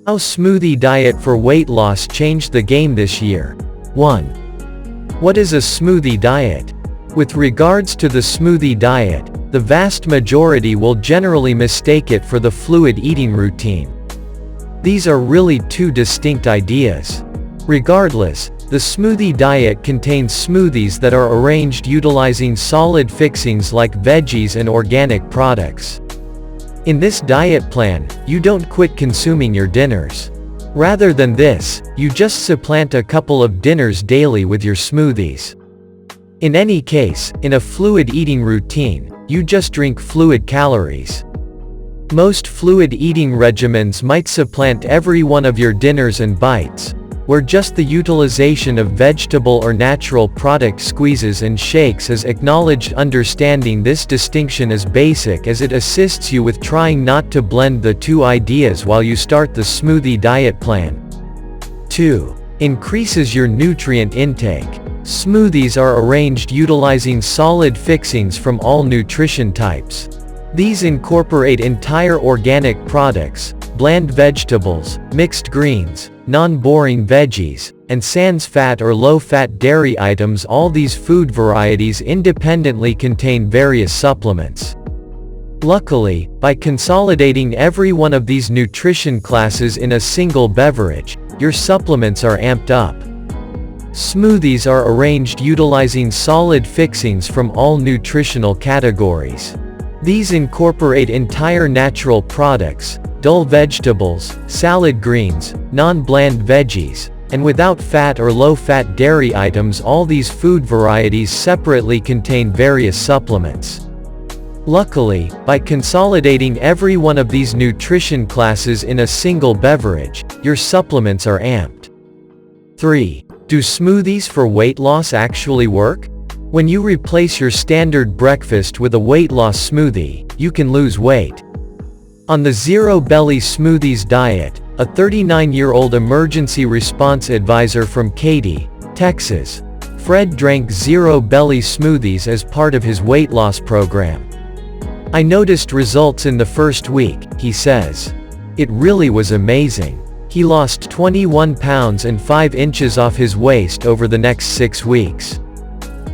How smoothie diet for weight loss changed the game this year. 1. What is a smoothie diet? With regards to the smoothie diet, the vast majority will generally mistake it for the fluid eating routine. These are really two distinct ideas. Regardless, the smoothie diet contains smoothies that are arranged utilizing solid fixings like veggies and organic products. In this diet plan, you don't quit consuming your dinners. Rather than this, you just supplant a couple of dinners daily with your smoothies. In any case, in a fluid eating routine, you just drink fluid calories. Most fluid eating regimens might supplant every one of your dinners and bites, where just the utilization of vegetable or natural product squeezes and shakes is acknowledged. Understanding this distinction is basic as it assists you with trying not to blend the two ideas while you start the smoothie diet plan. 2. Increases your nutrient intake. Smoothies are arranged utilizing solid fixings from all nutrition types. These incorporate entire organic products, bland vegetables, mixed greens, non-boring veggies, and sans fat or low-fat dairy items. All these food varieties independently contain various supplements. Luckily, by consolidating every one of these nutrition classes in a single beverage, your supplements are amped up. Smoothies are arranged utilizing solid fixings from all nutritional categories. These incorporate entire natural products, dull vegetables, salad greens, non-bland veggies, and without fat or low-fat dairy items. All these food varieties separately contain various supplements. Luckily, by consolidating every one of these nutrition classes in a single beverage, your supplements are amped. 3. Do smoothies for weight loss actually work? When you replace your standard breakfast with a weight loss smoothie, you can lose weight. On the Zero Belly Smoothies diet, a 39-year-old emergency response advisor from Katy, Texas, Fred drank Zero Belly smoothies as part of his weight loss program. I noticed results in the first week, he says. It really was amazing. He lost 21 pounds and 5 inches off his waist over the next 6 weeks.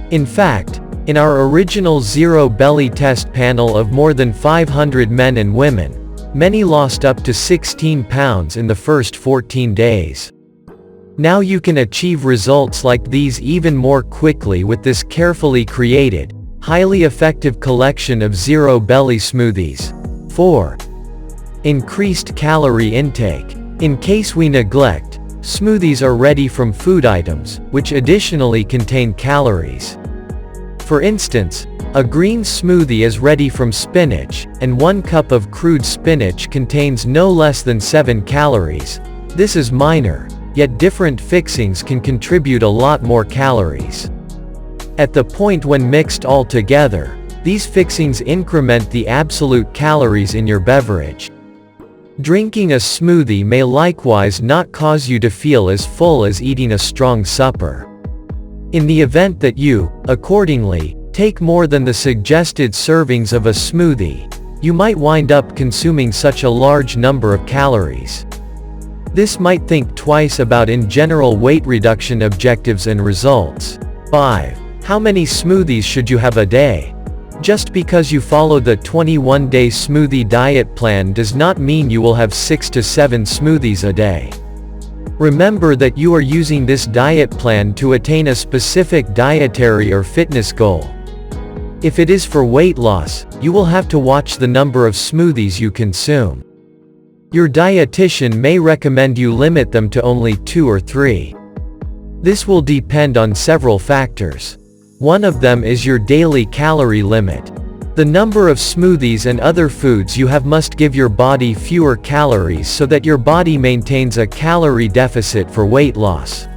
In fact, in our original Zero Belly test panel of more than 500 men and women, many lost up to 16 pounds in the first 14 days. Now you can achieve results like these even more quickly with this carefully created, highly effective collection of Zero Belly smoothies. 4. Increased calorie intake. In case we neglect, smoothies are ready from food items, which additionally contain calories. For instance, a green smoothie is ready from spinach, and 1 cup of crude spinach contains no less than 7 calories. This is minor, yet different fixings can contribute a lot more calories. At the point when mixed all together, these fixings increment the absolute calories in your beverage. Drinking a smoothie may likewise not cause you to feel as full as eating a strong supper. In the event that you, accordingly, take more than the suggested servings of a smoothie, you might wind up consuming such a large number of calories. This might think twice about in general weight reduction objectives and results. 5. How many smoothies should you have a day? Just because you follow the 21-day smoothie diet plan does not mean you will have 6 to 7 smoothies a day. Remember that you are using this diet plan to attain a specific dietary or fitness goal. If it is for weight loss, you will have to watch the number of smoothies you consume. Your dietitian may recommend you limit them to only 2 or 3. This will depend on several factors. One of them is your daily calorie limit. The number of smoothies and other foods you have must give your body fewer calories so that your body maintains a calorie deficit for weight loss.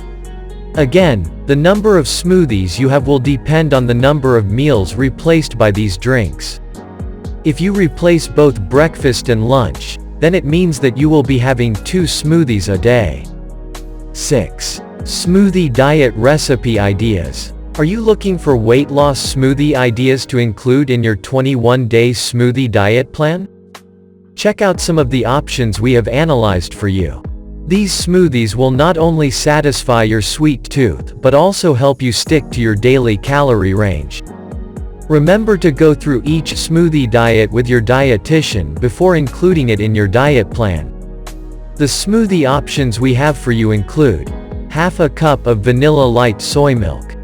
Again, the number of smoothies you have will depend on the number of meals replaced by these drinks. If you replace both breakfast and lunch, then it means that you will be having 2 smoothies a day. 6. Smoothie diet recipe ideas. Are you looking for weight loss smoothie ideas to include in your 21-day smoothie diet plan? Check out some of the options we have analyzed for you. These smoothies will not only satisfy your sweet tooth but also help you stick to your daily calorie range. Remember to go through each smoothie diet with your dietitian before including it in your diet plan. The smoothie options we have for you include half a cup of vanilla light soy milk,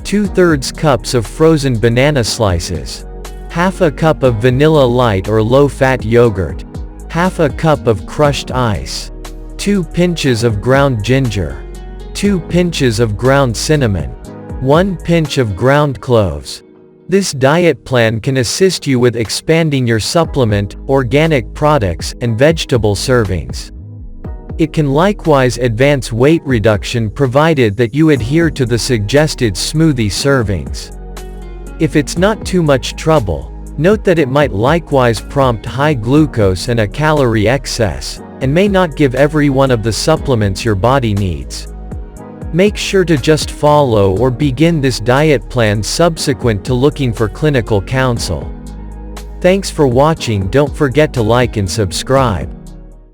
2/3 cups of frozen banana slices, half a cup of vanilla light or low-fat yogurt, half a cup of crushed ice, 2 pinches of ground ginger, 2 pinches of ground cinnamon, 1 pinch of ground cloves. This diet plan can assist you with expanding your supplement, organic products, and vegetable servings. It can likewise advance weight reduction provided that you adhere to the suggested smoothie servings. If it's not too much trouble, note that it might likewise prompt high glucose and a calorie excess, and may not give every one of the supplements your body needs. Make sure to just follow or begin this diet plan subsequent to looking for clinical counsel. Thanks for watching. Don't forget to like and subscribe.